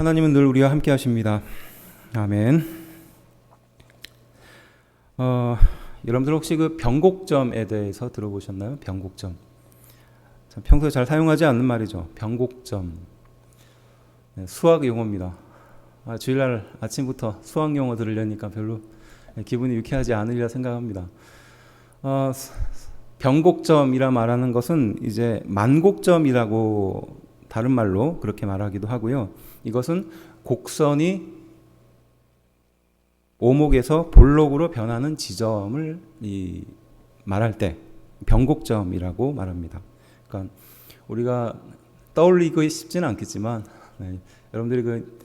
하나님은 늘 우리와 함께 하십니다. 아멘. 여러분들 혹시 그 변곡점에 대해서 들어보셨나요? 변곡점. 평소에 잘 사용하지 않는 말이죠. 변곡점. 네, 수학 용어입니다. 주일날 아침부터 수학 용어 들으려니까 별로 기분이 유쾌하지 않으리라 생각합니다. 변곡점이라 말하는 것은 이제 만곡점이라고 다른 말로 그렇게 말하기도 하고요. 이것은 곡선이 오목에서 볼록으로 변하는 지점을 말할 때 변곡점이라고 말합니다. 그러니까 우리가 떠올리기 쉽지는 않겠지만 여러분들이 그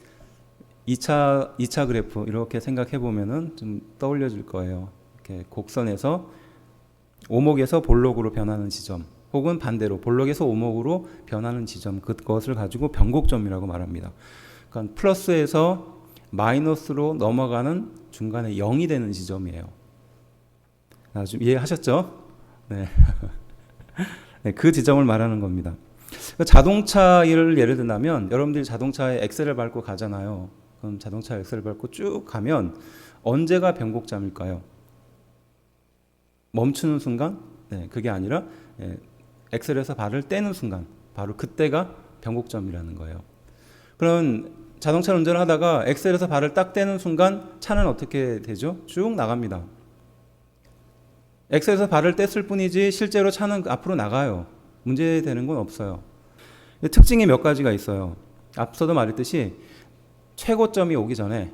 2차 그래프 이렇게 생각해 보면은 좀 떠올려질 거예요. 이렇게 곡선에서 오목에서 볼록으로 변하는 지점, 혹은 반대로 볼록에서 오목으로 변하는 지점, 그것을 가지고 변곡점이라고 말합니다. 그러니까 플러스에서 마이너스로 넘어가는 중간에 0이 되는 지점이에요. 좀 이해하셨죠? 네. 네, 그 지점을 말하는 겁니다. 자동차를 예를 든다면 여러분들이 자동차에 엑셀을 밟고 가잖아요. 그럼 자동차 엑셀을 밟고 쭉 가면 언제가 변곡점일까요? 멈추는 순간? 네, 그게 아니라 엑셀에서 발을 떼는 순간, 바로 그때가 변곡점이라는 거예요. 그럼 자동차를 운전하다가 엑셀에서 발을 딱 떼는 순간 차는 어떻게 되죠? 쭉 나갑니다. 엑셀에서 발을 뗐을 뿐이지 실제로 차는 앞으로 나가요. 문제되는 건 없어요. 특징이 몇 가지가 있어요. 앞서도 말했듯이 최고점이 오기 전에,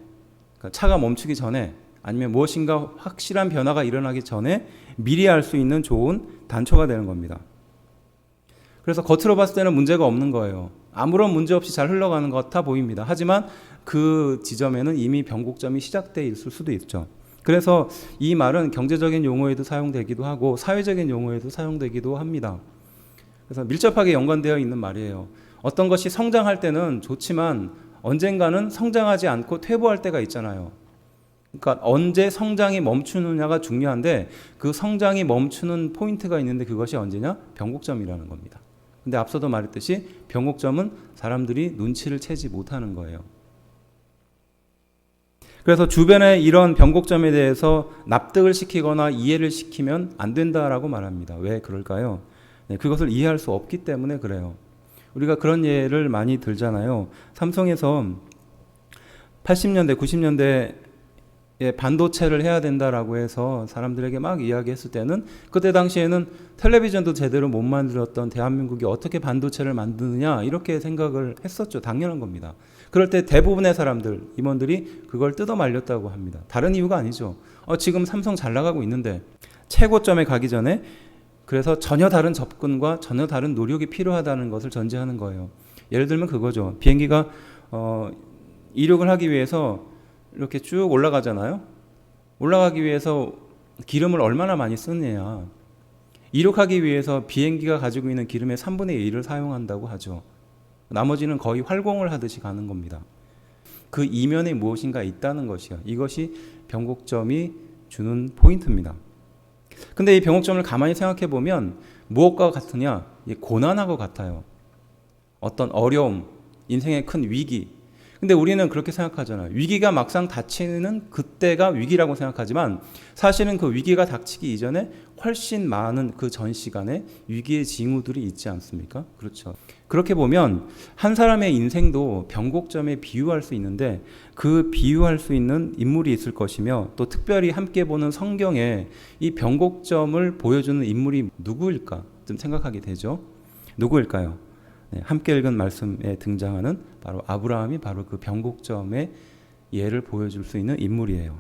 그러니까 차가 멈추기 전에, 아니면 무엇인가 확실한 변화가 일어나기 전에 미리 알 수 있는 좋은 단초가 되는 겁니다. 그래서 겉으로 봤을 때는 문제가 없는 거예요. 아무런 문제 없이 잘 흘러가는 것 같아 보입니다. 하지만 그 지점에는 이미 변곡점이 시작되어 있을 수도 있죠. 그래서 이 말은 경제적인 용어에도 사용되기도 하고 사회적인 용어에도 사용되기도 합니다. 그래서 밀접하게 연관되어 있는 말이에요. 어떤 것이 성장할 때는 좋지만 언젠가는 성장하지 않고 퇴보할 때가 있잖아요. 그러니까 언제 성장이 멈추느냐가 중요한데 그 성장이 멈추는 포인트가 있는데 그것이 언제냐? 변곡점이라는 겁니다. 근데 앞서도 말했듯이 변곡점은 사람들이 눈치를 채지 못하는 거예요. 그래서 주변에 이런 변곡점에 대해서 납득을 시키거나 이해를 시키면 안 된다라고 말합니다. 왜 그럴까요? 그것을 이해할 수 없기 때문에 그래요. 우리가 그런 예를 많이 들잖아요. 삼성에서 80년대, 90년대 반도체를 해야 된다라고 해서 사람들에게 막 이야기했을 때는 그때 당시에는 텔레비전도 제대로 못 만들었던 대한민국이 어떻게 반도체를 만드느냐 이렇게 생각을 했었죠. 당연한 겁니다. 그럴 때 대부분의 사람들, 임원들이 그걸 뜯어 말렸다고 합니다. 다른 이유가 아니죠. 지금 삼성 잘 나가고 있는데 최고점에 가기 전에 그래서 전혀 다른 접근과 전혀 다른 노력이 필요하다는 것을 전제하는 거예요. 예를 들면 그거죠. 비행기가 이륙을 하기 위해서 이렇게 쭉 올라가잖아요. 올라가기 위해서 기름을 얼마나 많이 쓰느냐. 이륙하기 위해서 비행기가 가지고 있는 기름의 3분의 1을 사용한다고 하죠. 나머지는 거의 활공을 하듯이 가는 겁니다. 그 이면에 무엇인가 있다는 것이요. 이것이 변곡점이 주는 포인트입니다. 근데 이 변곡점을 가만히 생각해 보면 무엇과 같으냐? 고난하고 같아요. 어떤 어려움, 인생의 큰 위기. 근데 우리는 그렇게 생각하잖아요. 위기가 막상 닥치는 그때가 위기라고 생각하지만 사실은 그 위기가 닥치기 이전에 훨씬 많은 그 전 시간에 위기의 징후들이 있지 않습니까? 그렇죠. 그렇게 보면 한 사람의 인생도 변곡점에 비유할 수 있는데 그 비유할 수 있는 인물이 있을 것이며 또 특별히 함께 보는 성경에 이 변곡점을 보여주는 인물이 누구일까 좀 생각하게 되죠. 누구일까요? 함께 읽은 말씀에 등장하는 바로 아브라함이 바로 그 변곡점의 예를 보여줄 수 있는 인물이에요.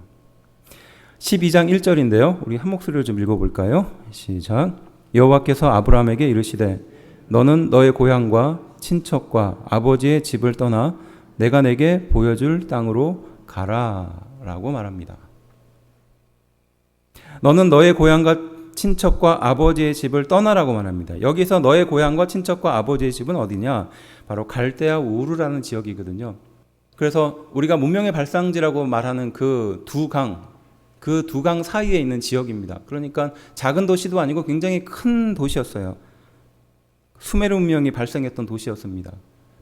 12장 1절인데요. 우리 한 목소리로 좀 읽어볼까요? 시작. 여호와께서 아브라함에게 이르시되 너는 너의 고향과 친척과 아버지의 집을 떠나 내가 내게 보여줄 땅으로 가라 라고 말합니다. 너는 너의 고향과 친척과 아버지의 집을 떠나라고 말합니다. 여기서 너의 고향과 친척과 아버지의 집은 어디냐? 바로 갈대아 우르라는 지역이거든요. 그래서 우리가 문명의 발상지라고 말하는 그 두 강 사이에 있는 지역입니다. 그러니까 작은 도시도 아니고 굉장히 큰 도시였어요. 수메르 문명이 발생했던 도시였습니다.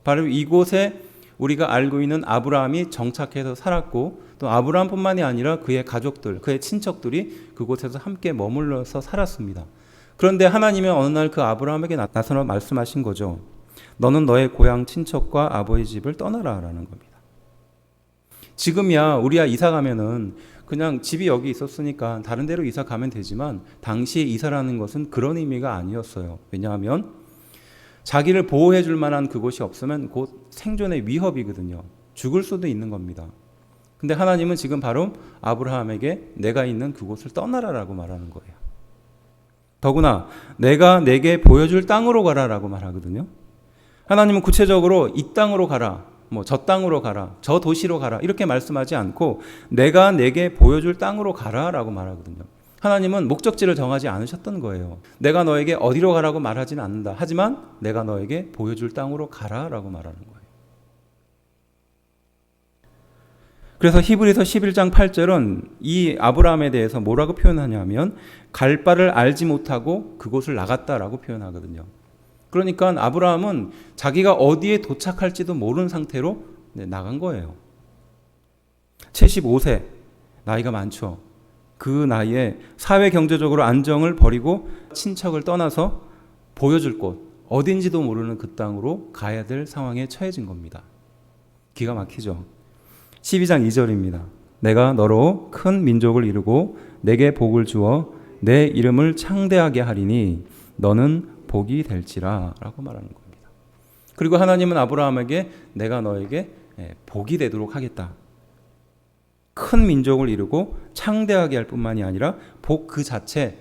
바로 이곳에 우리가 알고 있는 아브라함이 정착해서 살았고 또 아브라함뿐만이 아니라 그의 가족들, 그의 친척들이 그곳에서 함께 머물러서 살았습니다. 그런데 하나님이 어느 날 그 아브라함에게 나타나 말씀하신 거죠. 너는 너의 고향 친척과 아버지 집을 떠나라 라는 겁니다. 지금이야 우리야 이사 가면은 그냥 집이 여기 있었으니까 다른 데로 이사 가면 되지만 당시에 이사라는 것은 그런 의미가 아니었어요. 왜냐하면 자기를 보호해 줄 만한 그곳이 없으면 곧 생존의 위협이거든요. 죽을 수도 있는 겁니다. 근데 하나님은 지금 바로 아브라함에게 내가 있는 그곳을 떠나라라고 말하는 거예요. 더구나 내가 내게 보여줄 땅으로 가라라고 말하거든요. 하나님은 구체적으로 이 땅으로 가라, 저 땅으로 가라, 저 도시로 가라 이렇게 말씀하지 않고 내가 내게 보여줄 땅으로 가라라고 말하거든요. 하나님은 목적지를 정하지 않으셨던 거예요. 내가 너에게 어디로 가라고 말하지는 않는다. 하지만 내가 너에게 보여줄 땅으로 가라라고 말하는 거예요. 그래서 히브리서 11장 8절은 이 아브라함에 대해서 뭐라고 표현하냐면 갈 바를 알지 못하고 그곳을 나갔다라고 표현하거든요. 그러니까 아브라함은 자기가 어디에 도착할지도 모르는 상태로 나간 거예요. 75세, 나이가 많죠. 그 나이에 사회 경제적으로 안정을 버리고 친척을 떠나서 보여줄 곳, 어딘지도 모르는 그 땅으로 가야 될 상황에 처해진 겁니다. 기가 막히죠. 12장 2절입니다. 내가 너로 큰 민족을 이루고 내게 복을 주어 내 이름을 창대하게 하리니 너는 복이 될지라 라고 말하는 겁니다. 그리고 하나님은 아브라함에게 내가 너에게 복이 되도록 하겠다. 큰 민족을 이루고 창대하게 할 뿐만이 아니라 복 그 자체가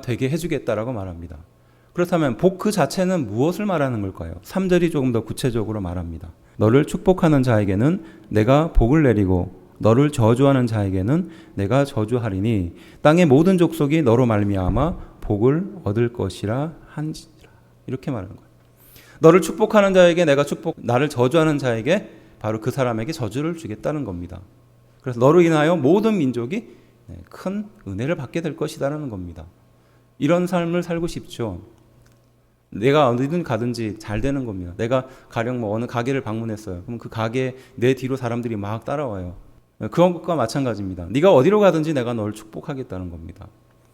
되게 해주겠다라고 말합니다. 그렇다면 복 그 자체는 무엇을 말하는 걸까요? 3절이 조금 더 구체적으로 말합니다. 너를 축복하는 자에게는 내가 복을 내리고 너를 저주하는 자에게는 내가 저주하리니 땅의 모든 족속이 너로 말미암아 복을 얻을 것이라 한지라. 이렇게 말하는 거예요. 너를 축복하는 자에게 내가 축복, 나를 저주하는 자에게 바로 그 사람에게 저주를 주겠다는 겁니다. 그래서 너로 인하여 모든 민족이 큰 은혜를 받게 될 것이다라는 겁니다. 이런 삶을 살고 싶죠. 내가 어디든 가든지 잘 되는 겁니다. 내가 가령 어느 가게를 방문했어요. 그럼 그 가게 내 뒤로 사람들이 막 따라와요. 그런 것과 마찬가지입니다. 네가 어디로 가든지 내가 너를 축복하겠다는 겁니다.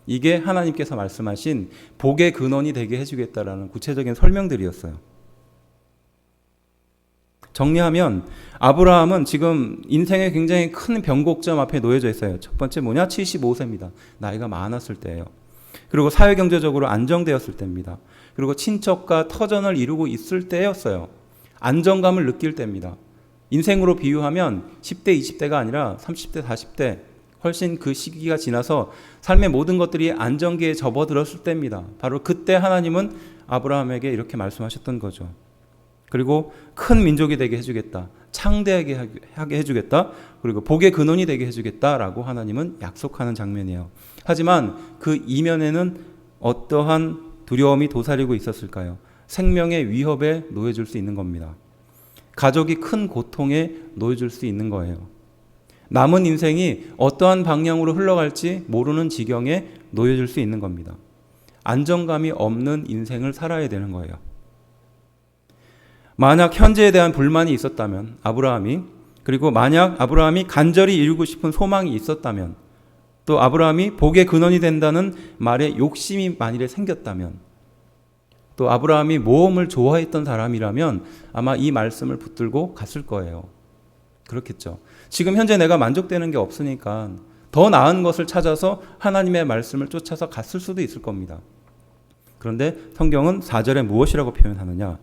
이게 하나님께서 말씀하신 복의 근원이 되게 해주겠다라는 구체적인 설명들이었어요. 정리하면 아브라함은 지금 인생의 굉장히 큰 변곡점 앞에 놓여져 있어요. 첫 번째 뭐냐? 75세입니다. 나이가 많았을 때예요. 그리고 사회경제적으로 안정되었을 때입니다. 그리고 친척과 터전을 이루고 있을 때였어요. 안정감을 느낄 때입니다. 인생으로 비유하면 10대, 20대가 아니라 30대, 40대 훨씬 그 시기가 지나서 삶의 모든 것들이 안정기에 접어들었을 때입니다. 바로 그때 하나님은 아브라함에게 이렇게 말씀하셨던 거죠. 그리고 큰 민족이 되게 해주겠다. 창대하게 하게 해주겠다. 그리고 복의 근원이 되게 해주겠다라고 하나님은 약속하는 장면이에요. 하지만 그 이면에는 어떠한 두려움이 도사리고 있었을까요? 생명의 위협에 놓여질 수 있는 겁니다. 가족이 큰 고통에 놓여질 수 있는 거예요. 남은 인생이 어떠한 방향으로 흘러갈지 모르는 지경에 놓여질 수 있는 겁니다. 안정감이 없는 인생을 살아야 되는 거예요. 만약 현재에 대한 불만이 있었다면 그리고 만약 아브라함이 간절히 이루고 싶은 소망이 있었다면 또 아브라함이 복의 근원이 된다는 말에 욕심이 만일에 생겼다면 또 아브라함이 모험을 좋아했던 사람이라면 아마 이 말씀을 붙들고 갔을 거예요. 그렇겠죠. 지금 현재 내가 만족되는 게 없으니까 더 나은 것을 찾아서 하나님의 말씀을 쫓아서 갔을 수도 있을 겁니다. 그런데 성경은 4절에 무엇이라고 표현하느냐?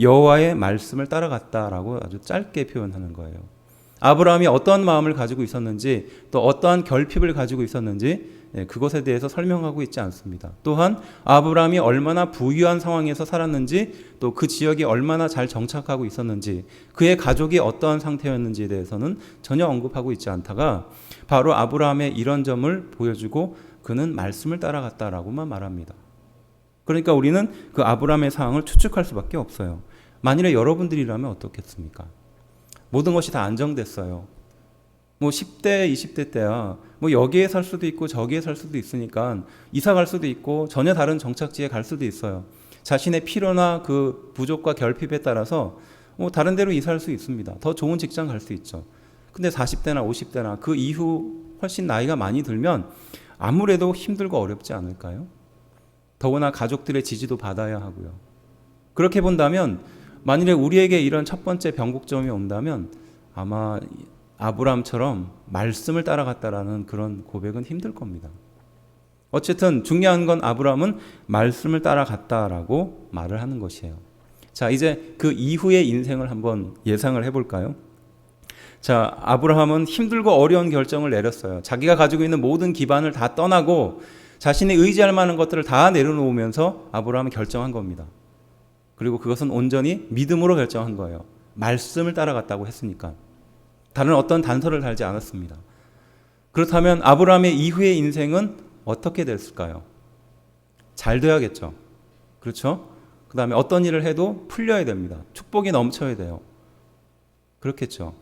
여호와의 말씀을 따라갔다라고 아주 짧게 표현하는 거예요. 아브라함이 어떠한 마음을 가지고 있었는지 또 어떠한 결핍을 가지고 있었는지 그것에 대해서 설명하고 있지 않습니다. 또한 아브라함이 얼마나 부유한 상황에서 살았는지 또 그 지역이 얼마나 잘 정착하고 있었는지 그의 가족이 어떠한 상태였는지에 대해서는 전혀 언급하고 있지 않다가 바로 아브라함의 이런 점을 보여주고 그는 말씀을 따라갔다라고만 말합니다. 그러니까 우리는 그 아브라함의 상황을 추측할 수밖에 없어요. 만일에 여러분들이라면 어떻겠습니까? 모든 것이 다 안정됐어요. 10대, 20대 때야 여기에 살 수도 있고 저기에 살 수도 있으니까 이사 갈 수도 있고 전혀 다른 정착지에 갈 수도 있어요. 자신의 필요나 그 부족과 결핍에 따라서 다른 데로 이사할 수 있습니다. 더 좋은 직장 갈 수 있죠. 근데 40대나 50대나 그 이후 훨씬 나이가 많이 들면 아무래도 힘들고 어렵지 않을까요? 더구나 가족들의 지지도 받아야 하고요. 그렇게 본다면 만일에 우리에게 이런 첫 번째 변곡점이 온다면 아마 아브라함처럼 말씀을 따라갔다라는 그런 고백은 힘들 겁니다. 어쨌든 중요한 건 아브라함은 말씀을 따라갔다라고 말을 하는 것이에요. 자, 이제 그 이후의 인생을 한번 예상을 해볼까요? 자, 아브라함은 힘들고 어려운 결정을 내렸어요. 자기가 가지고 있는 모든 기반을 다 떠나고 자신이 의지할 만한 것들을 다 내려놓으면서 아브라함은 결정한 겁니다. 그리고 그것은 온전히 믿음으로 결정한 거예요. 말씀을 따라갔다고 했으니까. 다른 어떤 단서를 달지 않았습니다. 그렇다면 아브라함의 이후의 인생은 어떻게 됐을까요? 잘 돼야겠죠. 그렇죠? 그 다음에 어떤 일을 해도 풀려야 됩니다. 축복이 넘쳐야 돼요. 그렇겠죠.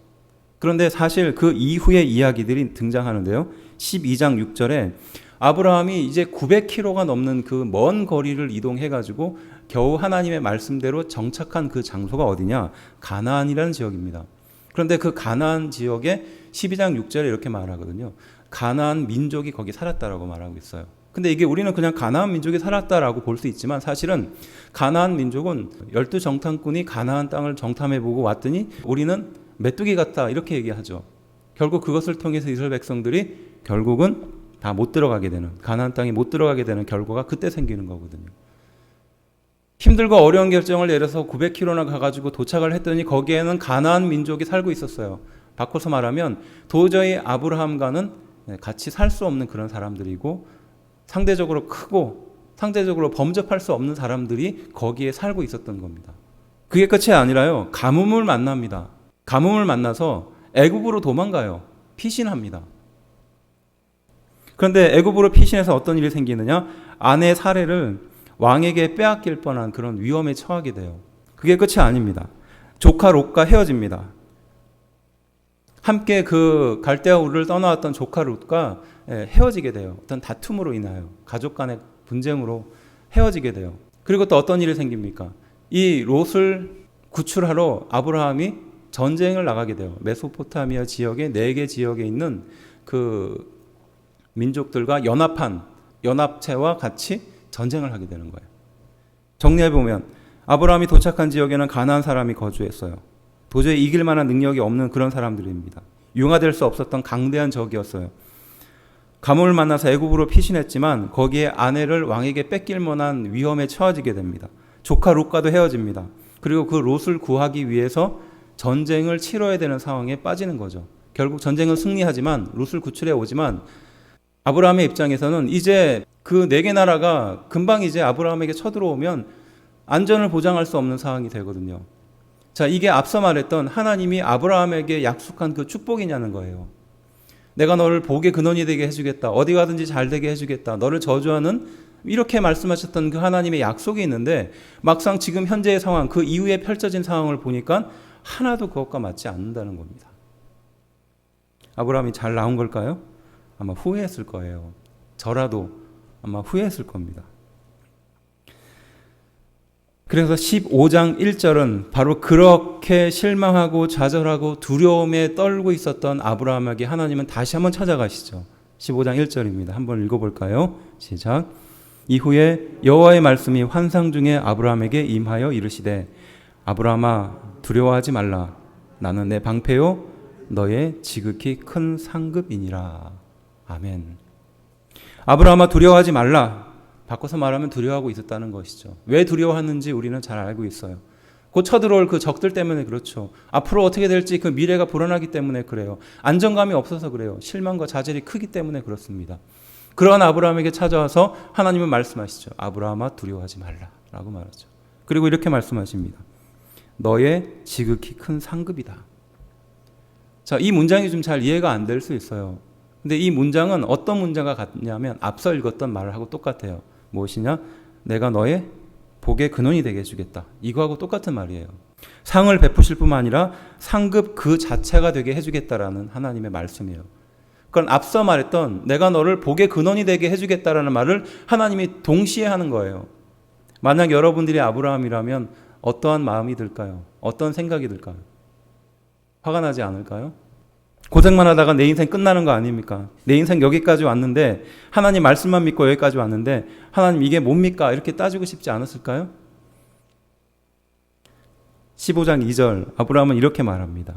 그런데 사실 그 이후의 이야기들이 등장하는데요. 12장 6절에 아브라함이 이제 900km가 넘는 그 먼 거리를 이동해가지고 겨우 하나님의 말씀대로 정착한 그 장소가 어디냐? 가나안이라는 지역입니다. 그런데 그 가나안 지역에 12장 6절에 이렇게 말하거든요. 가나안 민족이 거기 살았다라고 말하고 있어요. 근데 이게 우리는 그냥 가나안 민족이 살았다라고 볼 수 있지만 사실은 가나안 민족은 12정탐꾼이 가나안 땅을 정탐해보고 왔더니 우리는 메뚜기 같다 이렇게 얘기하죠. 결국 그것을 통해서 이스라엘 백성들이 결국은 다 못 들어가게 되는, 가나안 땅에 못 들어가게 되는 결과가 그때 생기는 거거든요. 힘들고 어려운 결정을 내려서 900km나 가가지고 도착을 했더니 거기에는 가나안 민족이 살고 있었어요. 바꿔서 말하면 도저히 아브라함과는 같이 살 수 없는 그런 사람들이고 상대적으로 크고 상대적으로 범접할 수 없는 사람들이 거기에 살고 있었던 겁니다. 그게 끝이 아니라요. 가뭄을 만납니다. 가뭄을 만나서 애굽으로 도망가요. 피신합니다. 그런데 애굽으로 피신해서 어떤 일이 생기느냐? 아내 사례를 왕에게 빼앗길 뻔한 그런 위험에 처하게 돼요. 그게 끝이 아닙니다. 조카 롯과 헤어집니다. 함께 그 갈대아 우르를 떠나왔던 조카 롯과 헤어지게 돼요. 어떤 다툼으로 인하여 가족 간의 분쟁으로 헤어지게 돼요. 그리고 또 어떤 일이 생깁니까? 이 롯을 구출하러 아브라함이 전쟁을 나가게 돼요. 메소포타미아 지역의 4개 지역에 있는 그 민족들과 연합체와 같이 전쟁을 하게 되는 거예요. 정리해보면 아브라함이 도착한 지역에는 가나안 사람이 거주했어요. 도저히 이길 만한 능력이 없는 그런 사람들입니다. 융화될 수 없었던 강대한 적이었어요. 가뭄을 만나서 애굽으로 피신했지만 거기에 아내를 왕에게 뺏길 만한 위험에 처해지게 됩니다. 조카 롯과도 헤어집니다. 그리고 그 롯을 구하기 위해서 전쟁을 치러야 되는 상황에 빠지는 거죠. 결국 전쟁은 승리하지만 롯을 구출해 오지만 아브라함의 입장에서는 이제 그 4개 나라가 금방 이제 아브라함에게 쳐들어오면 안전을 보장할 수 없는 상황이 되거든요. 자, 이게 앞서 말했던 하나님이 아브라함에게 약속한 그 축복이냐는 거예요. 내가 너를 복의 근원이 되게 해주겠다. 어디 가든지 잘 되게 해주겠다. 너를 저주하는 이렇게 말씀하셨던 그 하나님의 약속이 있는데 막상 지금 현재의 상황, 그 이후에 펼쳐진 상황을 보니까 하나도 그것과 맞지 않는다는 겁니다. 아브라함이 잘 나온 걸까요? 아마 후회했을 거예요. 저라도 아마 후회했을 겁니다. 그래서 15장 1절은 바로 그렇게 실망하고 좌절하고 두려움에 떨고 있었던 아브라함에게 하나님은 다시 한번 찾아가시죠. 15장 1절입니다. 한번 읽어볼까요? 시작. 이후에 여호와의 말씀이 환상 중에 아브라함에게 임하여 이르시되 아브라함아 두려워하지 말라. 나는 내 방패요 너의 지극히 큰 상급이니라. 아멘. 아브라함아 두려워하지 말라. 바꿔서 말하면 두려워하고 있었다는 것이죠. 왜 두려워하는지 우리는 잘 알고 있어요. 곧 쳐들어올 그 적들 때문에 그렇죠. 앞으로 어떻게 될지 그 미래가 불안하기 때문에 그래요. 안정감이 없어서 그래요. 실망과 좌절이 크기 때문에 그렇습니다. 그러한 아브라함에게 찾아와서 하나님은 말씀하시죠. 아브라함아 두려워하지 말라라고 말하죠. 그리고 이렇게 말씀하십니다. 너의 지극히 큰 상급이다. 자, 이 문장이 좀 잘 이해가 안 될 수 있어요. 근데 이 문장은 어떤 문장과 같냐면 앞서 읽었던 말하고 똑같아요. 무엇이냐? 내가 너의 복의 근원이 되게 해주겠다. 이거하고 똑같은 말이에요. 상을 베푸실 뿐만 아니라 상급 그 자체가 되게 해주겠다라는 하나님의 말씀이에요. 그건 앞서 말했던 내가 너를 복의 근원이 되게 해주겠다라는 말을 하나님이 동시에 하는 거예요. 만약 여러분들이 아브라함이라면 어떠한 마음이 들까요? 어떤 생각이 들까요? 화가 나지 않을까요? 고생만 하다가 내 인생 끝나는 거 아닙니까? 내 인생 여기까지 왔는데 하나님 말씀만 믿고 여기까지 왔는데 하나님 이게 뭡니까? 이렇게 따지고 싶지 않았을까요? 15장 2절 아브라함은 이렇게 말합니다.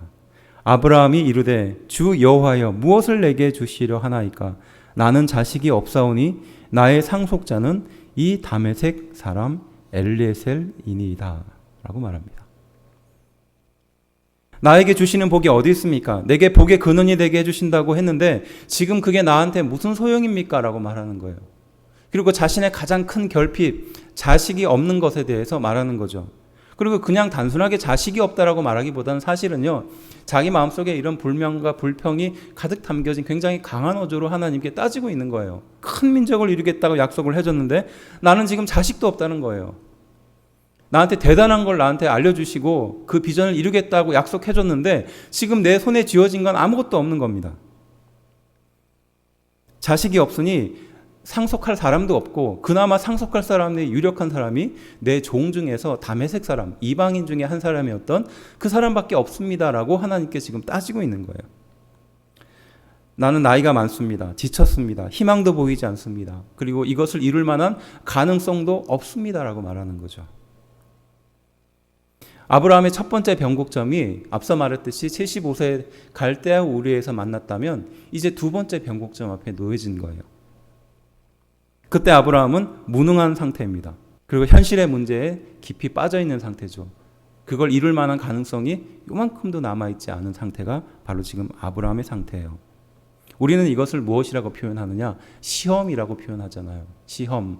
아브라함이 이르되 주 여호와여 무엇을 내게 주시려 하나이까? 나는 자식이 없사오니 나의 상속자는 이 다메섹 사람 엘리에셀이니이다 라고 말합니다. 나에게 주시는 복이 어디 있습니까? 내게 복의 근원이 되게 해주신다고 했는데 지금 그게 나한테 무슨 소용입니까? 라고 말하는 거예요. 그리고 자신의 가장 큰 결핍, 자식이 없는 것에 대해서 말하는 거죠. 그리고 그냥 단순하게 자식이 없다라고 말하기보다는 사실은요, 자기 마음속에 이런 불명과 불평이 가득 담겨진 굉장히 강한 어조로 하나님께 따지고 있는 거예요. 큰 민족을 이루겠다고 약속을 해줬는데 나는 지금 자식도 없다는 거예요. 나한테 대단한 걸 나한테 알려주시고 그 비전을 이루겠다고 약속해줬는데 지금 내 손에 쥐어진 건 아무것도 없는 겁니다. 자식이 없으니 상속할 사람도 없고 그나마 상속할 사람이 유력한 사람이 내 종 중에서 다메섹 사람, 이방인 중에 한 사람이었던 그 사람밖에 없습니다라고 하나님께 지금 따지고 있는 거예요. 나는 나이가 많습니다. 지쳤습니다. 희망도 보이지 않습니다. 그리고 이것을 이룰 만한 가능성도 없습니다라고 말하는 거죠. 아브라함의 첫 번째 변곡점이 앞서 말했듯이 75세 갈대아 우르에서 만났다면 이제 두 번째 변곡점 앞에 놓여진 거예요. 그때 아브라함은 무능한 상태입니다. 그리고 현실의 문제에 깊이 빠져있는 상태죠. 그걸 이룰 만한 가능성이 요만큼도 남아있지 않은 상태가 바로 지금 아브라함의 상태예요. 우리는 이것을 무엇이라고 표현하느냐? 시험이라고 표현하잖아요. 시험.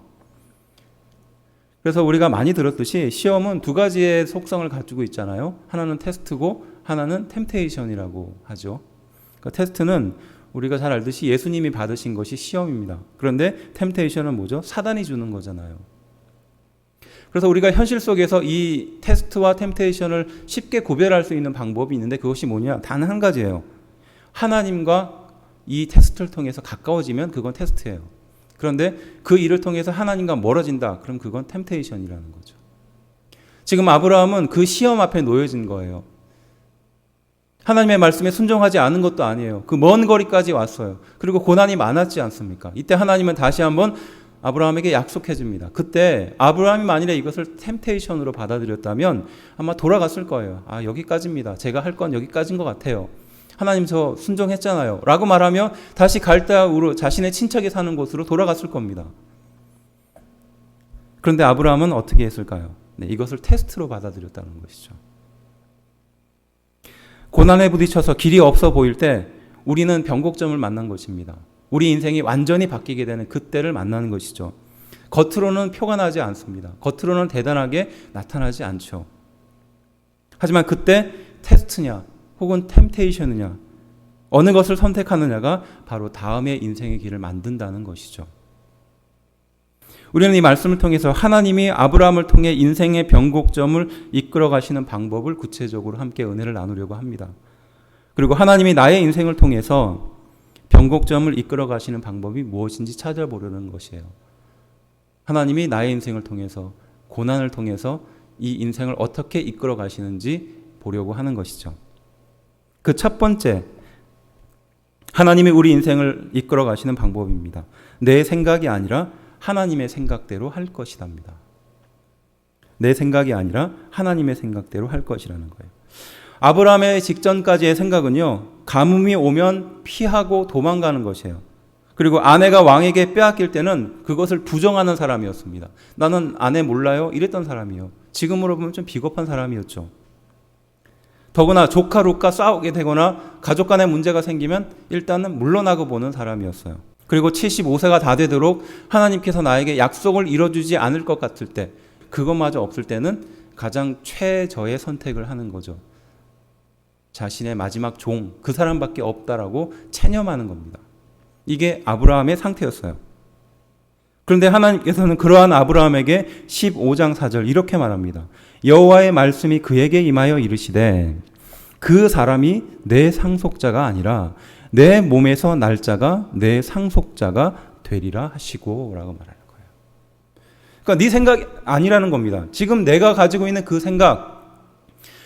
그래서 우리가 많이 들었듯이 시험은 두 가지의 속성을 가지고 있잖아요. 하나는 테스트고 하나는 템테이션이라고 하죠. 그러니까 테스트는 우리가 잘 알듯이 예수님이 받으신 것이 시험입니다. 그런데 템테이션은 뭐죠? 사단이 주는 거잖아요. 그래서 우리가 현실 속에서 이 테스트와 템테이션을 쉽게 구별할 수 있는 방법이 있는데 그것이 뭐냐? 단 한 가지예요. 하나님과 이 테스트를 통해서 가까워지면 그건 테스트예요. 그런데 그 일을 통해서 하나님과 멀어진다. 그럼 그건 템테이션이라는 거죠. 지금 아브라함은 그 시험 앞에 놓여진 거예요. 하나님의 말씀에 순종하지 않은 것도 아니에요. 그 먼 거리까지 왔어요. 그리고 고난이 많았지 않습니까? 이때 하나님은 다시 한번 아브라함에게 약속해 줍니다. 그때 아브라함이 만일에 이것을 템테이션으로 받아들였다면 아마 돌아갔을 거예요. 아, 여기까지입니다. 제가 할 건 여기까지인 것 같아요. 하나님 저 순종했잖아요. 라고 말하며 다시 갈대아 우르 자신의 친척이 사는 곳으로 돌아갔을 겁니다. 그런데 아브라함은 어떻게 했을까요? 네, 이것을 테스트로 받아들였다는 것이죠. 고난에 부딪혀서 길이 없어 보일 때 우리는 변곡점을 만난 것입니다. 우리 인생이 완전히 바뀌게 되는 그때를 만나는 것이죠. 겉으로는 표가 나지 않습니다. 겉으로는 대단하게 나타나지 않죠. 하지만 그때 테스트냐 혹은 템테이션이냐 어느 것을 선택하느냐가 바로 다음의 인생의 길을 만든다는 것이죠. 우리는 이 말씀을 통해서 하나님이 아브라함을 통해 인생의 변곡점을 이끌어 가시는 방법을 구체적으로 함께 은혜를 나누려고 합니다. 그리고 하나님이 나의 인생을 통해서 변곡점을 이끌어 가시는 방법이 무엇인지 찾아보려는 것이에요. 하나님이 나의 인생을 통해서 고난을 통해서 이 인생을 어떻게 이끌어 가시는지 보려고 하는 것이죠. 그 첫 번째, 하나님이 우리 인생을 이끌어 가시는 방법입니다. 내 생각이 아니라 하나님의 생각대로 할 것이랍니다. 내 생각이 아니라 하나님의 생각대로 할 것이라는 거예요. 아브라함의 직전까지의 생각은요, 가뭄이 오면 피하고 도망가는 것이에요. 그리고 아내가 왕에게 빼앗길 때는 그것을 부정하는 사람이었습니다. 나는 아내 몰라요? 이랬던 사람이에요. 지금으로 보면 좀 비겁한 사람이었죠. 더구나 조카 룻과 싸우게 되거나 가족 간에 문제가 생기면 일단은 물러나고 보는 사람이었어요. 그리고 75세가 다 되도록 하나님께서 나에게 약속을 이뤄주지 않을 것 같을 때, 그것마저 없을 때는 가장 최저의 선택을 하는 거죠. 자신의 마지막 종, 그 사람밖에 없다라고 체념하는 겁니다. 이게 아브라함의 상태였어요. 그런데 하나님께서는 그러한 아브라함에게 15장 4절 이렇게 말합니다. 여호와의 말씀이 그에게 임하여 이르시되 그 사람이 내 상속자가 아니라 내 몸에서 날짜가 내 상속자가 되리라 하시고 라고 말하는 거예요. 그러니까 네 생각이 아니라는 겁니다. 지금 내가 가지고 있는 그 생각,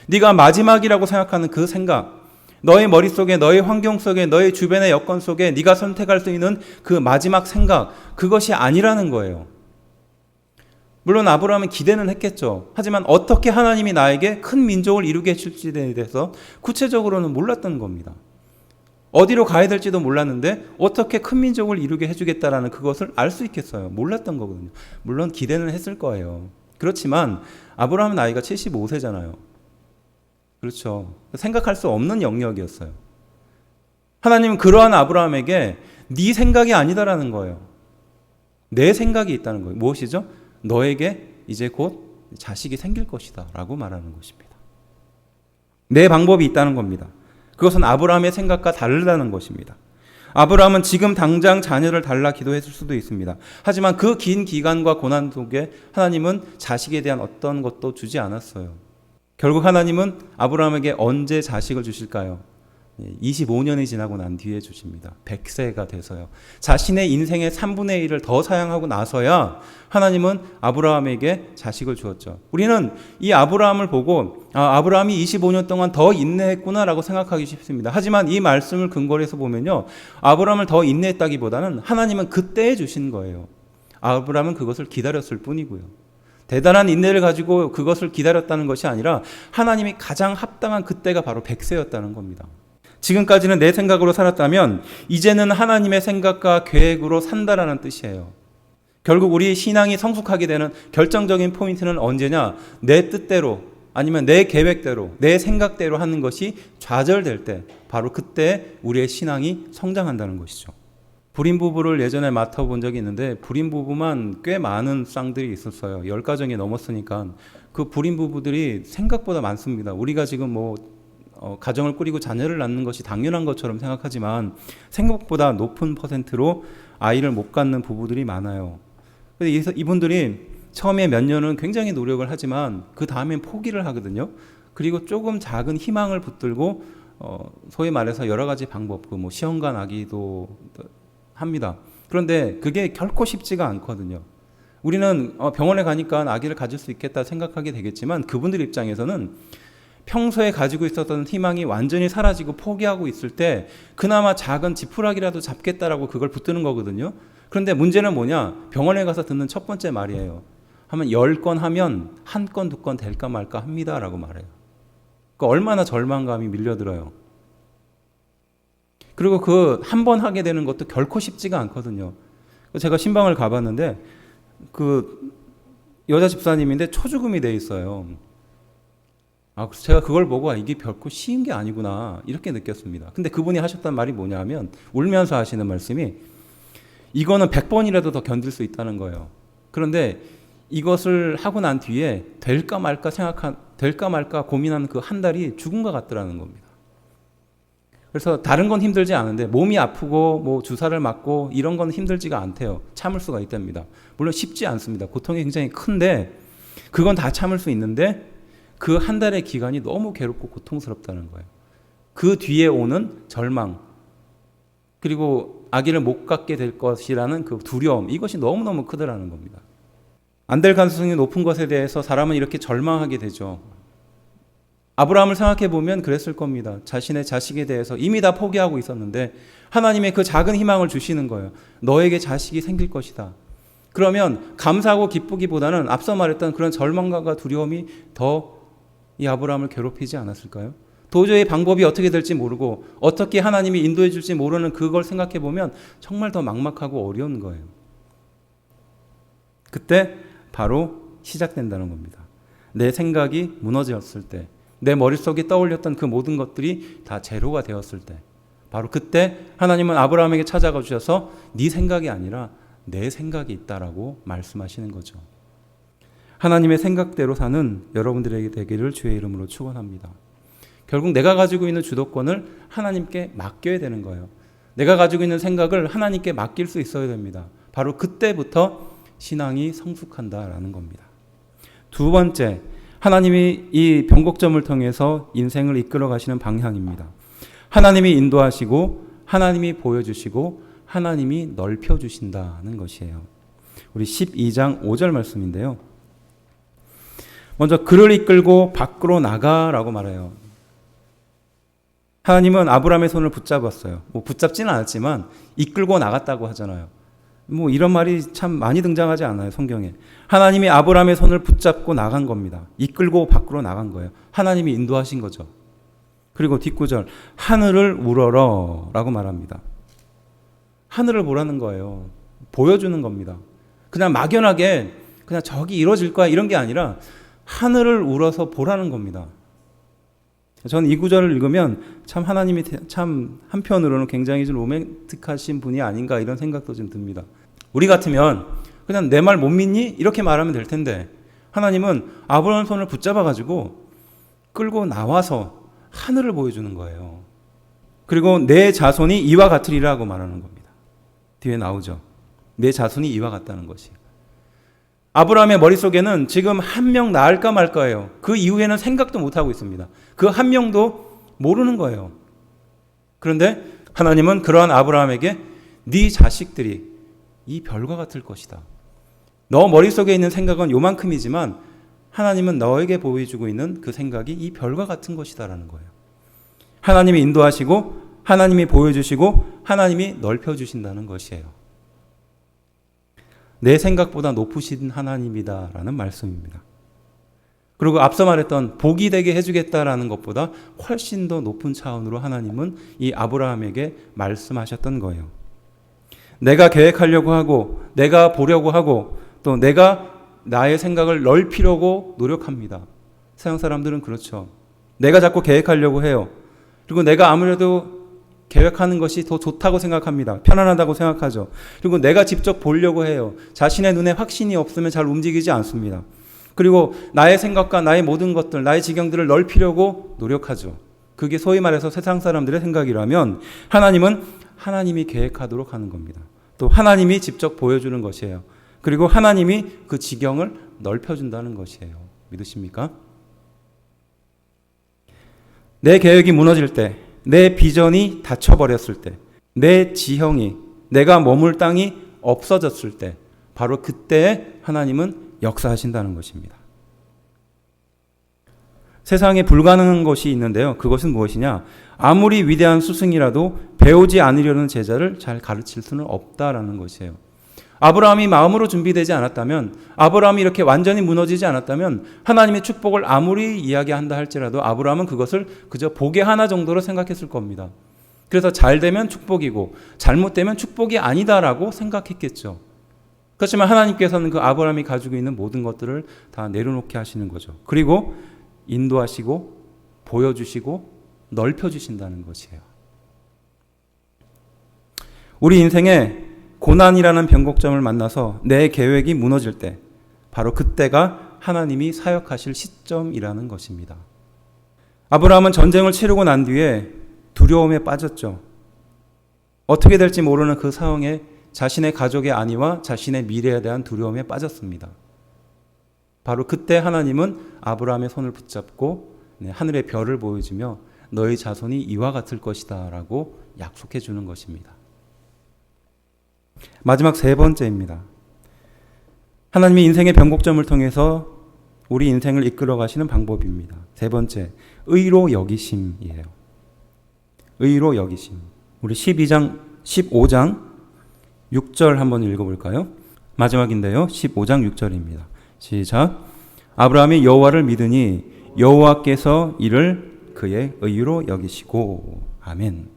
네가 마지막이라고 생각하는 그 생각, 너의 머릿속에, 너의 환경 속에, 너의 주변의 여건 속에 네가 선택할 수 있는 그 마지막 생각, 그것이 아니라는 거예요. 물론 아브라함은 기대는 했겠죠. 하지만 어떻게 하나님이 나에게 큰 민족을 이루게 해줄지에 대해서 구체적으로는 몰랐던 겁니다. 어디로 가야 될지도 몰랐는데 어떻게 큰 민족을 이루게 해주겠다라는 그것을 알 수 있겠어요. 몰랐던 거거든요. 물론 기대는 했을 거예요. 그렇지만 아브라함은 나이가 75세잖아요. 그렇죠. 생각할 수 없는 영역이었어요. 하나님은 그러한 아브라함에게 네 생각이 아니다라는 거예요. 내 생각이 있다는 거예요. 무엇이죠? 너에게 이제 곧 자식이 생길 것이다 라고 말하는 것입니다. 내 방법이 있다는 겁니다. 그것은 아브라함의 생각과 다르다는 것입니다. 아브라함은 지금 당장 자녀를 달라 기도했을 수도 있습니다. 하지만 그 긴 기간과 고난 속에 하나님은 자식에 대한 어떤 것도 주지 않았어요. 결국 하나님은 아브라함에게 언제 자식을 주실까요? 25년이 지나고 난 뒤에 주십니다. 100세가 돼서요. 자신의 인생의 3분의 1을 더 사용하고 나서야 하나님은 아브라함에게 자식을 주었죠. 우리는 이 아브라함을 보고 아브라함이 25년 동안 더 인내했구나라고 생각하기 쉽습니다. 하지만 이 말씀을 근거로 해서 보면요, 아브라함을 더 인내했다기보다는 하나님은 그때에 주신 거예요. 아브라함은 그것을 기다렸을 뿐이고요. 대단한 인내를 가지고 그것을 기다렸다는 것이 아니라 하나님이 가장 합당한 그때가 바로 100세였다는 겁니다. 지금까지는 내 생각으로 살았다면 이제는 하나님의 생각과 계획으로 산다라는 뜻이에요. 결국 우리 신앙이 성숙하게 되는 결정적인 포인트는 언제냐? 내 뜻대로 아니면 내 계획대로 내 생각대로 하는 것이 좌절될 때, 바로 그때 우리의 신앙이 성장한다는 것이죠. 불임 부부를 예전에 맡아본 적이 있는데 불임 부부만 꽤 많은 쌍들이 있었어요. 10가정이 넘었으니까 그 불임 부부들이 생각보다 많습니다. 우리가 지금 가정을 꾸리고 자녀를 낳는 것이 당연한 것처럼 생각하지만 생각보다 높은 퍼센트로 아이를 못 갖는 부부들이 많아요. 그래서 이분들이 처음에 몇 년은 굉장히 노력을 하지만 그 다음엔 포기를 하거든요. 그리고 조금 작은 희망을 붙들고 소위 말해서 여러 가지 방법, 시험관 아기도 합니다. 그런데 그게 결코 쉽지가 않거든요. 우리는 병원에 가니까 아기를 가질 수 있겠다 생각하게 되겠지만 그분들 입장에서는 평소에 가지고 있었던 희망이 완전히 사라지고 포기하고 있을 때 그나마 작은 지푸라기라도 잡겠다라고 그걸 붙드는 거거든요. 그런데 문제는 뭐냐? 병원에 가서 듣는 첫 번째 말이에요. 하면 10건 하면 1건, 2건 될까 말까 합니다라고 말해요. 그러니까 얼마나 절망감이 밀려들어요. 그리고 그 한 번 하게 되는 것도 결코 쉽지가 않거든요. 제가 신방을 가봤는데 그 여자 집사님인데 초죽음이 돼 있어요. 그래서 제가 그걸 보고 이게 결코 쉬운 게 아니구나 이렇게 느꼈습니다. 근데 그분이 하셨던 말이 뭐냐면 울면서 하시는 말씀이 이거는 100번이라도 더 견딜 수 있다는 거예요. 그런데 이것을 하고 난 뒤에 될까 말까 고민하는 그 한 달이 죽은 것 같더라는 겁니다. 그래서 다른 건 힘들지 않은데 몸이 아프고 주사를 맞고 이런 건 힘들지가 않대요. 참을 수가 있답니다. 물론 쉽지 않습니다. 고통이 굉장히 큰데 그건 다 참을 수 있는데 그 한 달의 기간이 너무 괴롭고 고통스럽다는 거예요. 그 뒤에 오는 절망, 그리고 아기를 못 갖게 될 것이라는 그 두려움, 이것이 너무너무 크더라는 겁니다. 안 될 가능성이 높은 것에 대해서 사람은 이렇게 절망하게 되죠. 아브라함을 생각해 보면 그랬을 겁니다. 자신의 자식에 대해서 이미 다 포기하고 있었는데 하나님의 그 작은 희망을 주시는 거예요. 너에게 자식이 생길 것이다. 그러면 감사하고 기쁘기보다는 앞서 말했던 그런 절망감과 두려움이 더 이 아브라함을 괴롭히지 않았을까요? 도저히 방법이 어떻게 될지 모르고 어떻게 하나님이 인도해 줄지 모르는 그걸 생각해 보면 정말 더 막막하고 어려운 거예요. 그때 바로 시작된다는 겁니다. 내 생각이 무너졌을 때, 내 머릿속에 떠올렸던 그 모든 것들이 다 제로가 되었을 때, 바로 그때 하나님은 아브라함에게 찾아가 주셔서 네 생각이 아니라 내 생각이 있다라고 말씀하시는 거죠. 하나님의 생각대로 사는 여러분들에게 되기를 주의 이름으로 축원합니다. 결국 내가 가지고 있는 주도권을 하나님께 맡겨야 되는 거예요. 내가 가지고 있는 생각을 하나님께 맡길 수 있어야 됩니다. 바로 그때부터 신앙이 성숙한다라는 겁니다. 두 번째, 하나님이 이 변곡점을 통해서 인생을 이끌어 가시는 방향입니다. 하나님이 인도하시고 하나님이 보여주시고 하나님이 넓혀주신다는 것이에요. 우리 12장 5절 말씀인데요. 먼저 그를 이끌고 밖으로 나가라고 말해요. 하나님은 아브라함의 손을 붙잡았어요. 붙잡지는 않았지만 이끌고 나갔다고 하잖아요. 이런 말이 참 많이 등장하지 않아요, 성경에. 하나님이 아브라함의 손을 붙잡고 나간 겁니다. 이끌고 밖으로 나간 거예요. 하나님이 인도하신 거죠. 그리고 뒷구절, 하늘을 우러러 라고 말합니다. 하늘을 보라는 거예요. 보여주는 겁니다. 그냥 막연하게 그냥 저기 이루어질 거야 이런 게 아니라 하늘을 우러서 보라는 겁니다. 저는 이 구절을 읽으면 참 하나님이 참 한편으로는 굉장히 좀 로맨틱하신 분이 아닌가 이런 생각도 좀 듭니다. 우리 같으면 그냥 내 말 못 믿니? 이렇게 말하면 될 텐데 하나님은 아브라함 손을 붙잡아가지고 끌고 나와서 하늘을 보여주는 거예요. 그리고 내 자손이 이와 같으리라고 말하는 겁니다. 뒤에 나오죠. 내 자손이 이와 같다는 것이. 아브라함의 머릿속에는 지금 한 명 낳을까 말까예요. 그 이후에는 생각도 못하고 있습니다. 그 한 명도 모르는 거예요. 그런데 하나님은 그러한 아브라함에게 네 자식들이 이 별과 같을 것이다. 너 머릿속에 있는 생각은 요만큼이지만 하나님은 너에게 보여주고 있는 그 생각이 이 별과 같은 것이다라는 거예요. 하나님이 인도하시고 하나님이 보여주시고 하나님이 넓혀주신다는 것이에요. 내 생각보다 높으신 하나님이다라는 말씀입니다. 그리고 앞서 말했던 복이 되게 해주겠다라는 것보다 훨씬 더 높은 차원으로 하나님은 이 아브라함에게 말씀하셨던 거예요. 내가 계획하려고 하고 내가 보려고 하고 또 내가 나의 생각을 넓히려고 노력합니다. 서양 사람들은 그렇죠. 내가 자꾸 계획하려고 해요. 그리고 내가 아무래도 계획하는 것이 더 좋다고 생각합니다. 편안하다고 생각하죠. 그리고 내가 직접 보려고 해요. 자신의 눈에 확신이 없으면 잘 움직이지 않습니다. 그리고 나의 생각과 나의 모든 것들, 나의 지경들을 넓히려고 노력하죠. 그게 소위 말해서 세상 사람들의 생각이라면 하나님은 하나님이 계획하도록 하는 겁니다. 또 하나님이 직접 보여주는 것이에요. 그리고 하나님이 그 지경을 넓혀준다는 것이에요. 믿으십니까? 내 계획이 무너질 때, 내 비전이 닫혀버렸을 때, 내 지형이, 내가 머물 땅이 없어졌을 때, 바로 그때에 하나님은 역사하신다는 것입니다. 세상에 불가능한 것이 있는데요. 그것은 무엇이냐? 아무리 위대한 스승이라도 배우지 않으려는 제자를 잘 가르칠 수는 없다라는 것이에요. 아브라함이 마음으로 준비되지 않았다면, 아브라함이 이렇게 완전히 무너지지 않았다면 하나님의 축복을 아무리 이야기한다 할지라도 아브라함은 그것을 그저 복의 하나 정도로 생각했을 겁니다. 그래서 잘 되면 축복이고 잘못되면 축복이 아니다라고 생각했겠죠. 그렇지만 하나님께서는 그 아브라함이 가지고 있는 모든 것들을 다 내려놓게 하시는 거죠. 그리고 인도하시고 보여주시고 넓혀주신다는 것이에요. 우리 인생에 고난이라는 변곡점을 만나서 내 계획이 무너질 때 바로 그때가 하나님이 사역하실 시점이라는 것입니다. 아브라함은 전쟁을 치르고 난 뒤에 두려움에 빠졌죠. 어떻게 될지 모르는 그 상황에 자신의 가족의 안위와 자신의 미래에 대한 두려움에 빠졌습니다. 바로 그때 하나님은 아브라함의 손을 붙잡고 하늘의 별을 보여주며 너의 자손이 이와 같을 것이다 라고 약속해 주는 것입니다. 마지막 세 번째입니다. 하나님이 인생의 변곡점을 통해서 우리 인생을 이끌어 가시는 방법입니다. 세 번째, 의로 여기심이에요. 의로 여기심. 우리 15장 6절 한번 읽어볼까요? 마지막인데요. 15장 6절입니다. 시작. 아브라함이 여호와를 믿으니 여호와께서 이를 그의 의로 여기시고. 아멘.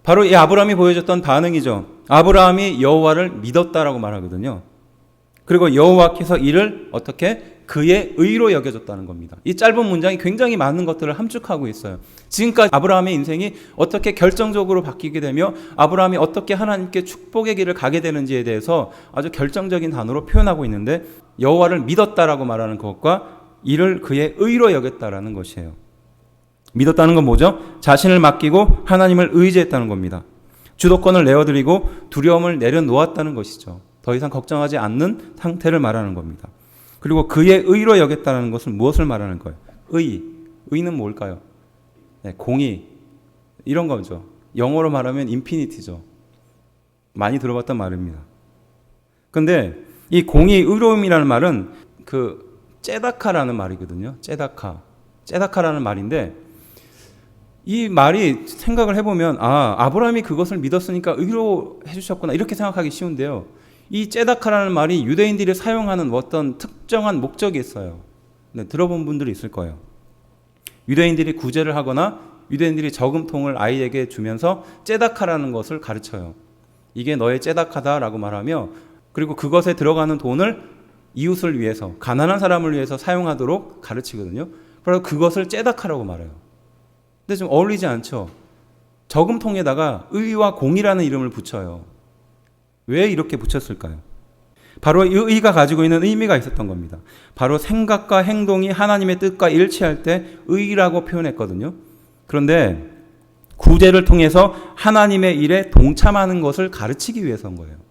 바로 이 아브라함이 보여줬던 반응이죠. 아브라함이 여호와를 믿었다라고 말하거든요. 그리고 여호와께서 이를 어떻게 그의 의로 여겨줬다는 겁니다. 이 짧은 문장이 굉장히 많은 것들을 함축하고 있어요. 지금까지 아브라함의 인생이 어떻게 결정적으로 바뀌게 되며 아브라함이 어떻게 하나님께 축복의 길을 가게 되는지에 대해서 아주 결정적인 단어로 표현하고 있는데 여호와를 믿었다라고 말하는 것과 이를 그의 의로 여겼다라는 것이에요. 믿었다는 건 뭐죠? 자신을 맡기고 하나님을 의지했다는 겁니다. 주도권을 내어드리고 두려움을 내려놓았다는 것이죠. 더 이상 걱정하지 않는 상태를 말하는 겁니다. 그리고 그의 의로 여겼다는 것은 무엇을 말하는 거예요? 의는 뭘까요? 네, 공의 이런 거죠. 영어로 말하면 인피니티죠. 많이 들어봤던 말입니다. 근데 이 공의 의로움이라는 말은 그 째다카라는 말이거든요. 째다카라는 말인데 이 말이 생각을 해보면 아브라함이 그것을 믿었으니까 의로해 주셨구나 이렇게 생각하기 쉬운데요. 이 째다카라는 말이 유대인들이 사용하는 어떤 특정한 목적이 있어요. 네, 들어본 분들이 있을 거예요. 유대인들이 구제를 하거나 유대인들이 저금통을 아이에게 주면서 째다카라는 것을 가르쳐요. 이게 너의 째다카다라고 말하며 그리고 그것에 들어가는 돈을 이웃을 위해서 가난한 사람을 위해서 사용하도록 가르치거든요. 그래서 그것을 째다카라고 말해요. 근데 좀 어울리지 않죠? 저금통에다가 의와 공이라는 이름을 붙여요. 왜 이렇게 붙였을까요? 바로 이 의가 가지고 있는 의미가 있었던 겁니다. 바로 생각과 행동이 하나님의 뜻과 일치할 때 의라고 표현했거든요. 그런데 구제를 통해서 하나님의 일에 동참하는 것을 가르치기 위해서인 거예요.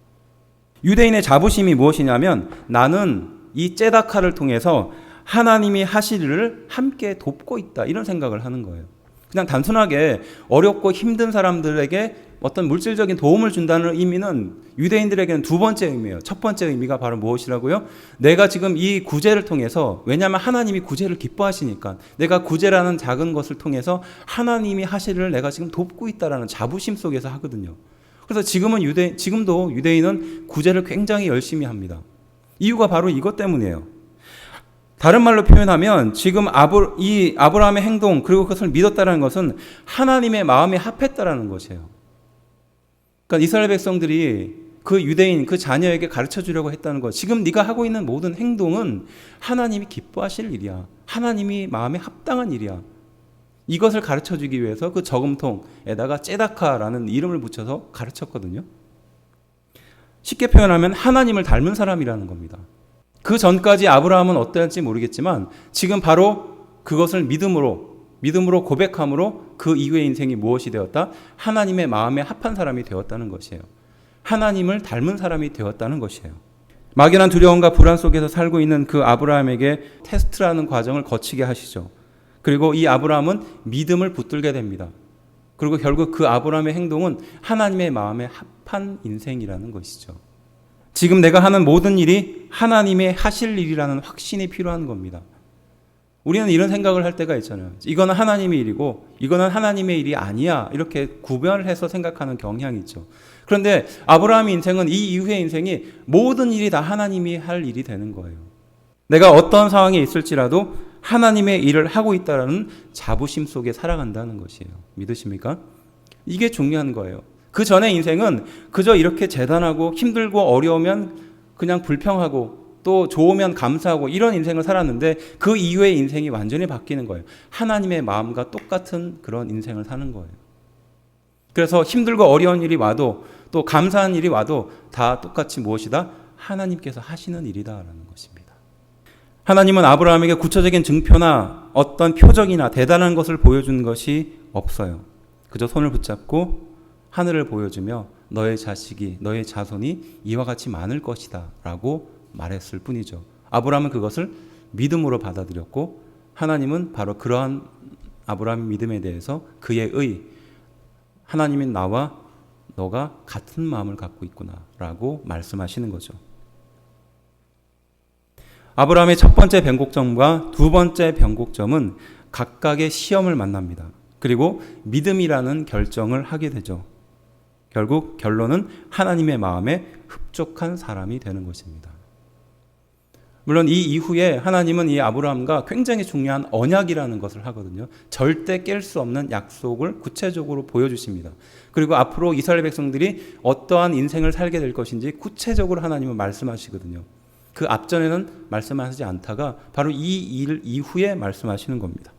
유대인의 자부심이 무엇이냐면 나는 이 째다카를 통해서 하나님이 하실 일을 함께 돕고 있다 이런 생각을 하는 거예요. 그냥 단순하게 어렵고 힘든 사람들에게 어떤 물질적인 도움을 준다는 의미는 유대인들에게는 두 번째 의미예요. 첫 번째 의미가 바로 무엇이라고요? 내가 지금 이 구제를 통해서 왜냐하면 하나님이 구제를 기뻐하시니까 내가 구제라는 작은 것을 통해서 하나님이 하실 일을 내가 지금 돕고 있다라는 자부심 속에서 하거든요. 그래서 지금도 유대인은 구제를 굉장히 열심히 합니다. 이유가 바로 이것 때문이에요. 다른 말로 표현하면 지금 이 아브라함의 행동 그리고 그것을 믿었다는 것은 하나님의 마음에 합했다라는 것이에요. 그러니까 이스라엘 백성들이 그 유대인 그 자녀에게 가르쳐 주려고 했다는 것. 지금 네가 하고 있는 모든 행동은 하나님이 기뻐하실 일이야. 하나님이 마음에 합당한 일이야. 이것을 가르쳐 주기 위해서 그 저금통에다가 째다카라는 이름을 붙여서 가르쳤거든요. 쉽게 표현하면 하나님을 닮은 사람이라는 겁니다. 그 전까지 아브라함은 어땠는지 모르겠지만 지금 바로 그것을 믿음으로 고백함으로 그 이후의 인생이 무엇이 되었다? 하나님의 마음에 합한 사람이 되었다는 것이에요. 하나님을 닮은 사람이 되었다는 것이에요. 막연한 두려움과 불안 속에서 살고 있는 그 아브라함에게 테스트라는 과정을 거치게 하시죠. 그리고 이 아브라함은 믿음을 붙들게 됩니다. 그리고 결국 그 아브라함의 행동은 하나님의 마음에 합한 인생이라는 것이죠. 지금 내가 하는 모든 일이 하나님의 하실 일이라는 확신이 필요한 겁니다. 우리는 이런 생각을 할 때가 있잖아요. 이거는 하나님의 일이고 이거는 하나님의 일이 아니야. 이렇게 구별을 해서 생각하는 경향이 있죠. 그런데 아브라함의 인생은 이 이후의 인생이 모든 일이 다 하나님이 할 일이 되는 거예요. 내가 어떤 상황에 있을지라도 하나님의 일을 하고 있다는 자부심 속에 살아간다는 것이에요. 믿으십니까? 이게 중요한 거예요. 그 전의 인생은 그저 이렇게 재단하고 힘들고 어려우면 그냥 불평하고 또 좋으면 감사하고 이런 인생을 살았는데 그 이후의 인생이 완전히 바뀌는 거예요. 하나님의 마음과 똑같은 그런 인생을 사는 거예요. 그래서 힘들고 어려운 일이 와도 또 감사한 일이 와도 다 똑같이 무엇이다? 하나님께서 하시는 일이다라는 것입니다. 하나님은 아브라함에게 구체적인 증표나 어떤 표적이나 대단한 것을 보여준 것이 없어요. 그저 손을 붙잡고 하늘을 보여주며 너의 자식이 너의 자손이 이와 같이 많을 것이다 라고 말했을 뿐이죠. 아브라함은 그것을 믿음으로 받아들였고 하나님은 바로 그러한 아브라함의 믿음에 대해서 그의 하나님인 나와 너가 같은 마음을 갖고 있구나 라고 말씀하시는 거죠. 아브라함의 첫 번째 변곡점과 두 번째 변곡점은 각각의 시험을 만납니다. 그리고 믿음이라는 결정을 하게 되죠. 결국 결론은 하나님의 마음에 흡족한 사람이 되는 것입니다. 물론 이 이후에 하나님은 이 아브라함과 굉장히 중요한 언약이라는 것을 하거든요. 절대 깰 수 없는 약속을 구체적으로 보여주십니다. 그리고 앞으로 이스라엘 백성들이 어떠한 인생을 살게 될 것인지 구체적으로 하나님은 말씀하시거든요. 그 앞전에는 말씀하시지 않다가 바로 이 일 이후에 말씀하시는 겁니다.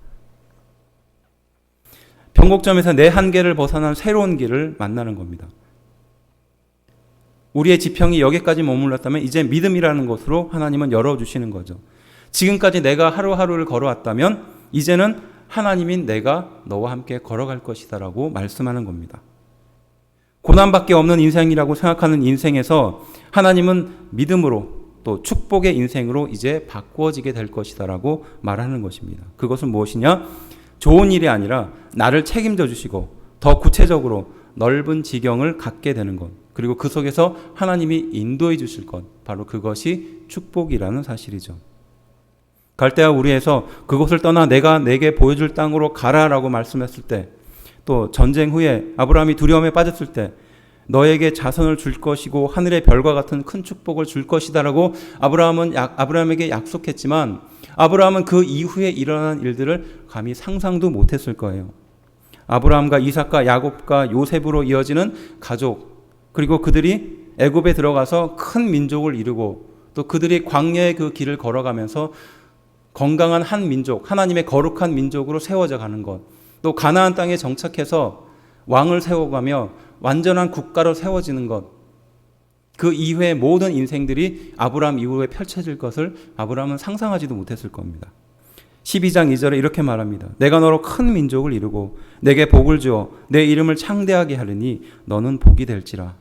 변곡점에서 내 한계를 벗어난 새로운 길을 만나는 겁니다. 우리의 지평이 여기까지 머물렀다면 이제 믿음이라는 것으로 하나님은 열어주시는 거죠. 지금까지 내가 하루하루를 걸어왔다면 이제는 하나님인 내가 너와 함께 걸어갈 것이다 라고 말씀하는 겁니다. 고난밖에 없는 인생이라고 생각하는 인생에서 하나님은 믿음으로 또 축복의 인생으로 이제 바꾸어지게 될 것이다 라고 말하는 것입니다. 그것은 무엇이냐? 좋은 일이 아니라 나를 책임져 주시고 더 구체적으로 넓은 지경을 갖게 되는 것, 그리고 그 속에서 하나님이 인도해 주실 것, 바로 그것이 축복이라는 사실이죠. 갈대아 우리에서 그곳을 떠나 내가 내게 보여줄 땅으로 가라라고 말씀했을 때, 또 전쟁 후에 아브라함이 두려움에 빠졌을 때 너에게 자손을 줄 것이고 하늘의 별과 같은 큰 축복을 줄 것이다라고 아브라함에게 약속했지만 아브라함은 그 이후에 일어난 일들을 감히 상상도 못했을 거예요. 아브라함과 이삭과 야곱과 요셉으로 이어지는 가족, 그리고 그들이 애굽에 들어가서 큰 민족을 이루고 또 그들이 광야의 그 길을 걸어가면서 건강한 한 민족, 하나님의 거룩한 민족으로 세워져 가는 것, 또 가나안 땅에 정착해서 왕을 세워가며 완전한 국가로 세워지는 것, 그 이후의 모든 인생들이 아브라함 이후에 펼쳐질 것을 아브라함은 상상하지도 못했을 겁니다. 12장 2절에 이렇게 말합니다. 내가 너로 큰 민족을 이루고 내게 복을 주어 내 이름을 창대하게 하리니 너는 복이 될지라.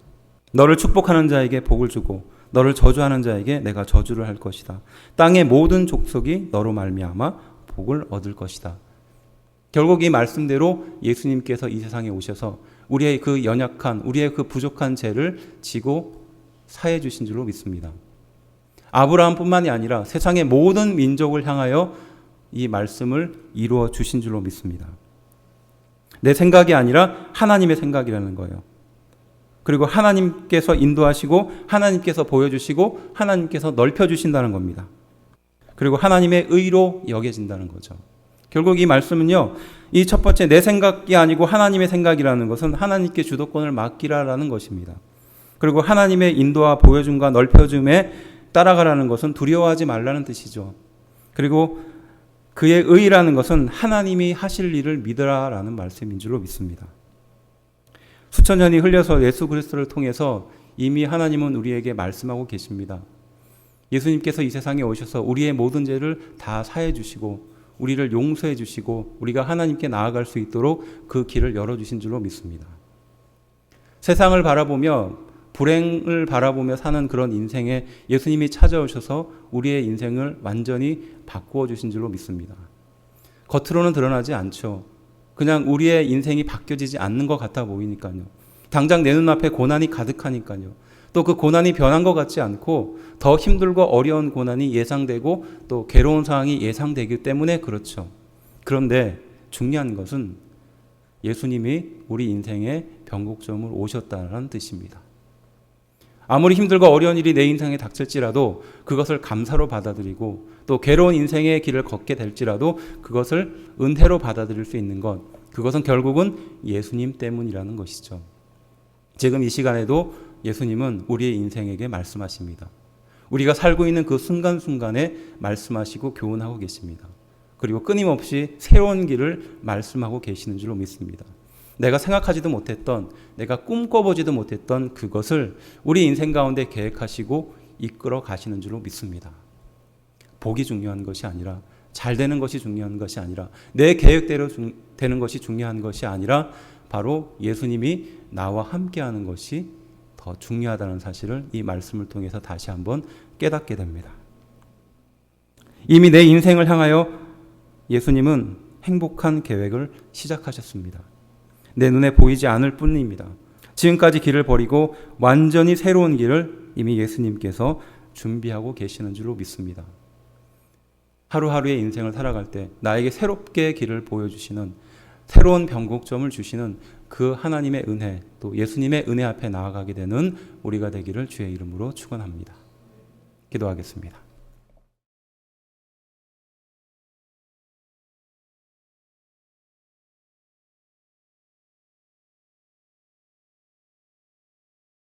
너를 축복하는 자에게 복을 주고 너를 저주하는 자에게 내가 저주를 할 것이다. 땅의 모든 족속이 너로 말미암아 복을 얻을 것이다. 결국 이 말씀대로 예수님께서 이 세상에 오셔서 우리의 그 연약한, 우리의 그 부족한 죄를 지고 사해 주신 줄로 믿습니다. 아브라함뿐만이 아니라 세상의 모든 민족을 향하여 이 말씀을 이루어 주신 줄로 믿습니다. 내 생각이 아니라 하나님의 생각이라는 거예요. 그리고 하나님께서 인도하시고 하나님께서 보여주시고 하나님께서 넓혀주신다는 겁니다. 그리고 하나님의 의로 여겨진다는 거죠. 결국 이 말씀은요, 이 첫 번째 내 생각이 아니고 하나님의 생각이라는 것은 하나님께 주도권을 맡기라라는 것입니다. 그리고 하나님의 인도와 보여줌과 넓혀줌에 따라가라는 것은 두려워하지 말라는 뜻이죠. 그리고 그의 의라는 것은 하나님이 하실 일을 믿으라라는 말씀인 줄로 믿습니다. 수천 년이 흘려서 예수 그리스도를 통해서 이미 하나님은 우리에게 말씀하고 계십니다. 예수님께서 이 세상에 오셔서 우리의 모든 죄를 다 사해 주시고 우리를 용서해 주시고 우리가 하나님께 나아갈 수 있도록 그 길을 열어주신 줄로 믿습니다. 세상을 바라보며 불행을 바라보며 사는 그런 인생에 예수님이 찾아오셔서 우리의 인생을 완전히 바꾸어 주신 줄로 믿습니다. 겉으로는 드러나지 않죠. 그냥 우리의 인생이 바뀌어지지 않는 것 같아 보이니까요. 당장 내 눈앞에 고난이 가득하니까요. 또 그 고난이 변한 것 같지 않고 더 힘들고 어려운 고난이 예상되고 또 괴로운 상황이 예상되기 때문에 그렇죠. 그런데 중요한 것은 예수님이 우리 인생의 변곡점을 오셨다는 뜻입니다. 아무리 힘들고 어려운 일이 내 인생에 닥칠지라도 그것을 감사로 받아들이고 또 괴로운 인생의 길을 걷게 될지라도 그것을 은혜로 받아들일 수 있는 것, 그것은 결국은 예수님 때문이라는 것이죠. 지금 이 시간에도 예수님은 우리의 인생에게 말씀하십니다. 우리가 살고 있는 그 순간순간에 말씀하시고 교훈하고 계십니다. 그리고 끊임없이 새로운 길을 말씀하고 계시는 줄로 믿습니다. 내가 생각하지도 못했던, 내가 꿈꿔보지도 못했던 그것을 우리 인생 가운데 계획하시고 이끌어 가시는 줄로 믿습니다. 복이 중요한 것이 아니라, 잘 되는 것이 중요한 것이 아니라, 내 계획대로 되는 것이 중요한 것이 아니라 바로 예수님이 나와 함께하는 것이 더 중요하다는 사실을 이 말씀을 통해서 다시 한번 깨닫게 됩니다. 이미 내 인생을 향하여 예수님은 행복한 계획을 시작하셨습니다. 내 눈에 보이지 않을 뿐입니다. 지금까지 길을 버리고 완전히 새로운 길을 이미 예수님께서 준비하고 계시는 줄로 믿습니다. 하루하루의 인생을 살아갈 때 나에게 새롭게 길을 보여주시는, 새로운 변곡점을 주시는 그 하나님의 은혜, 또 예수님의 은혜 앞에 나아가게 되는 우리가 되기를 주의 이름으로 축원합니다. 기도하겠습니다.